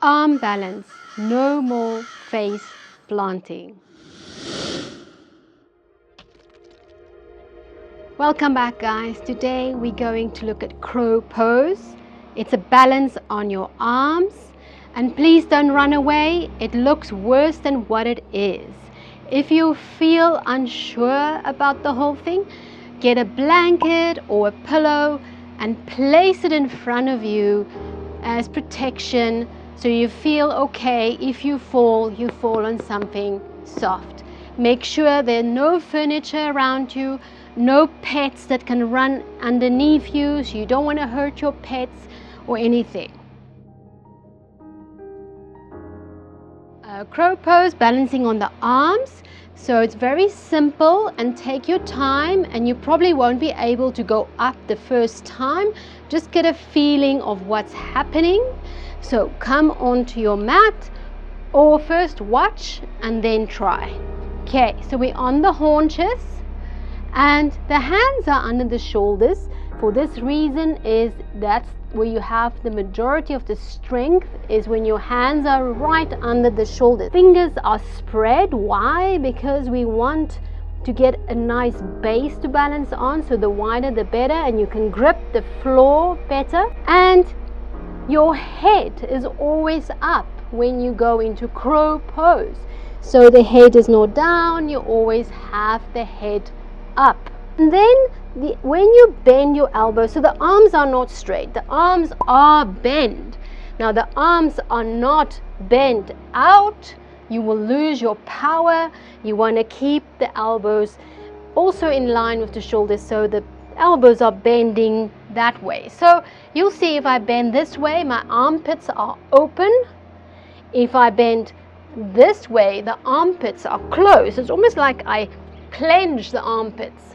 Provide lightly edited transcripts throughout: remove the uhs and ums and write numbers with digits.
Arm balance, no more face planting. Welcome back, guys. Today we're going to look at crow pose. It's a balance on your arms, and please don't run away. It looks worse than what it is. If you feel unsure about the whole thing, get a blanket or a pillow and place it in front of you as protection, so you feel okay. If you fall on something soft. Make sure there are no furniture around you, no pets that can run underneath you, so you don't want to hurt your pets or anything. Crow pose, balancing on the arms. So it's very simple, and take your time, and you probably won't be able to go up the first time. Just get a feeling of what's happening. So come onto your mat, or first watch and then try. Okay, so we're on the haunches and the hands are under the shoulders. For this reason is that's where you have the majority of the strength, is when your hands are right under the shoulders. Fingers are spread. Why? Because we want to get a nice base to balance on, so the wider the better, and you can grip the floor better. And your head is always up when you go into crow pose, so the head is not down. You always have the head up. And then when you bend your elbows, so the arms are not straight, the arms are bent. Now the arms are not bent out, you will lose your power. You want to keep the elbows also in line with the shoulders, so the elbows are bending that way. So you'll see, if I bend this way, my armpits are open. If I bend this way, the armpits are closed. It's almost like I clench the armpits.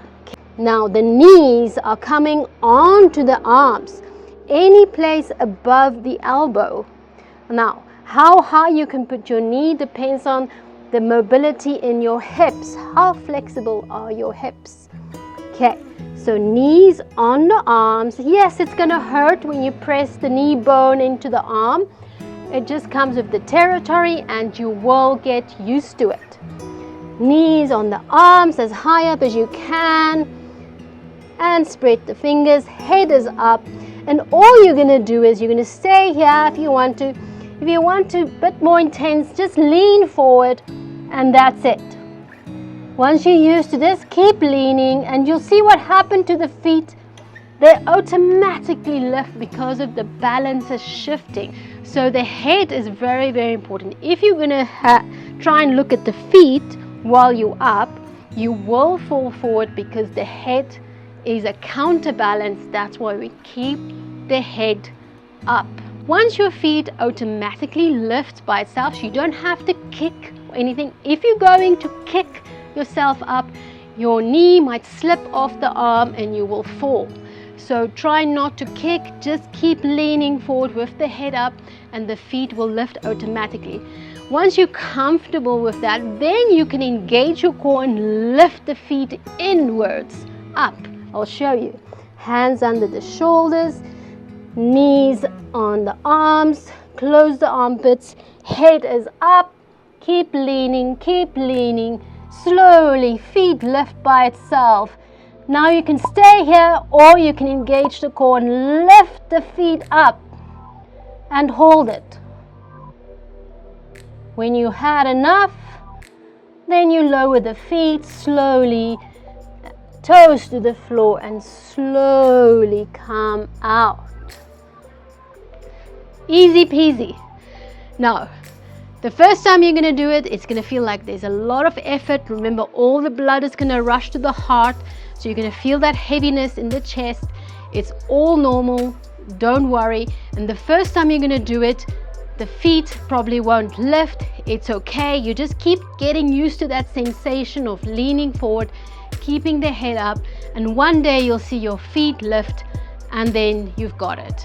Now the knees are coming onto the arms, any place above the elbow. Now how high you can put your knee depends on the mobility in your hips. How flexible are your hips? Okay, so knees on the arms. Yes, it's going to hurt when you press the knee bone into the arm. It just comes with the territory, and you will get used to it. Knees on the arms, as high up as you can, and spread the fingers. Head is up, and all you're going to do is you're going to stay here. If you want to a bit more intense, just lean forward, and that's it. Once you're used to this, keep leaning, and you'll see what happened to the feet. They automatically lift because of the balance is shifting. So the head is very, very important. If you're going to try and look at the feet while you're up, you will fall forward because the head is a counterbalance. That's why we keep the head up. Once your feet automatically lift by itself, you don't have to kick or anything. If you're going to kick yourself up, your knee might slip off the arm and you will fall. So try not to kick, just keep leaning forward with the head up, and the feet will lift automatically. Once you're comfortable with that, then you can engage your core and lift the feet inwards, up. I'll show you. Hands under the shoulders, knees on the arms, close the armpits, head is up, keep leaning, slowly, feet lift by itself. Now you can stay here, or you can engage the core and lift the feet up and hold it. When you had enough, then you lower the feet slowly, toes to the floor, and slowly come out. Easy peasy. Now, the first time you're going to do it, it's going to feel like there's a lot of effort. Remember, all the blood is going to rush to the heart, so you're going to feel that heaviness in the chest. It's all normal, don't worry. And the first time you're going to do it, the feet probably won't lift. It's okay. You just keep getting used to that sensation of leaning forward, keeping the head up, and one day you'll see your feet lift, and then you've got it.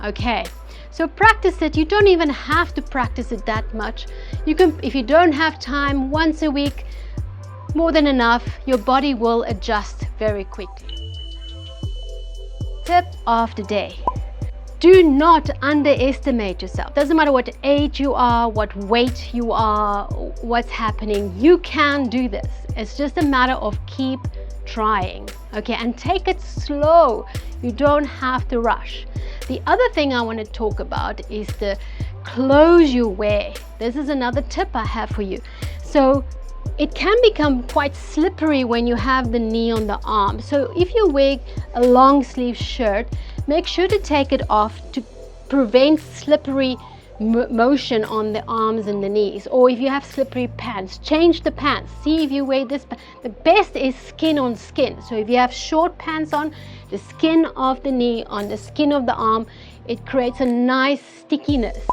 Okay, so practice it. You don't even have to practice it that much. You can, if you don't have time, once a week, more than enough. Your body will adjust very quickly. Tip of the day: Do not underestimate yourself. Doesn't matter what age you are, what weight you are, what's happening. You can do this. It's just a matter of keep trying, okay? And take it slow. You don't have to rush. The other thing I want to talk about is the clothes you wear. This is another tip I have for you. So it can become quite slippery when you have the knee on the arm. So if you wear a long sleeve shirt, make sure to take it off to prevent slippery motion on the arms and the knees. Or if you have slippery pants, change the pants. See if you wear this. The best is skin on skin. So if you have short pants on, the skin of the knee on the skin of the arm, it creates a nice stickiness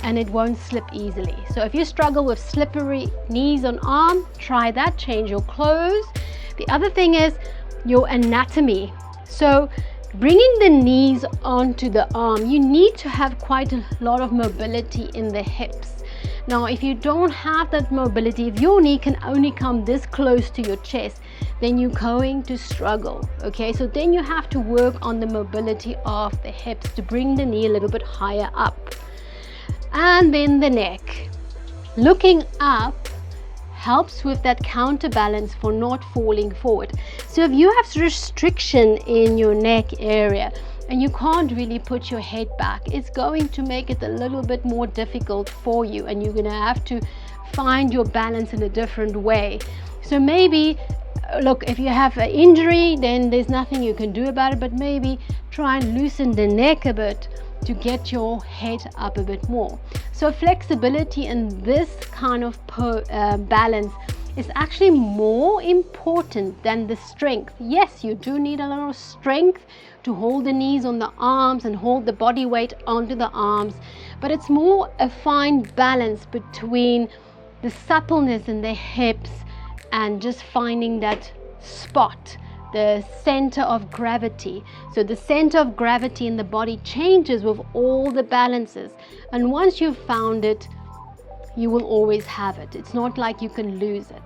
and it won't slip easily. So if you struggle with slippery knees on arm, try that. Change your clothes. The other thing is your anatomy. So bringing the knees onto the arm, you need to have quite a lot of mobility in the hips. Now, if you don't have that mobility, if your knee can only come this close to your chest, then you're going to struggle, okay? So then you have to work on the mobility of the hips to bring the knee a little bit higher up. And then the neck. Looking up helps with that counterbalance for not falling forward. So if you have restriction in your neck area and you can't really put your head back, it's going to make it a little bit more difficult for you, and you're going to have to find your balance in a different way. So maybe, look, if you have an injury, then there's nothing you can do about it, but maybe try and loosen the neck a bit to get your head up a bit more. So flexibility in this kind of balance is actually more important than the strength. Yes, you do need a lot of strength to hold the knees on the arms and hold the body weight onto the arms, but it's more a fine balance between the suppleness in the hips and just finding that spot, the center of gravity. So the center of gravity in the body changes with all the balances, and once you've found it, you will always have it. It's not like you can lose it.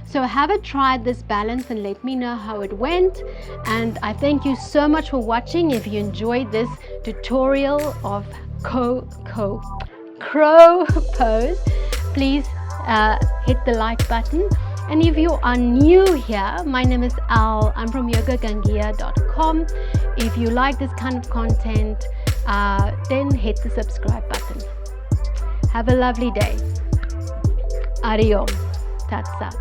So have a try this balance and let me know how it went. And I thank you so much for watching. If you enjoyed this tutorial of crow pose, please hit the like button. And if you are new here, my name is Al. I'm from yogagangeya.com. If you like this kind of content, then hit the subscribe button. Have a lovely day. Ariom. Tat Sat.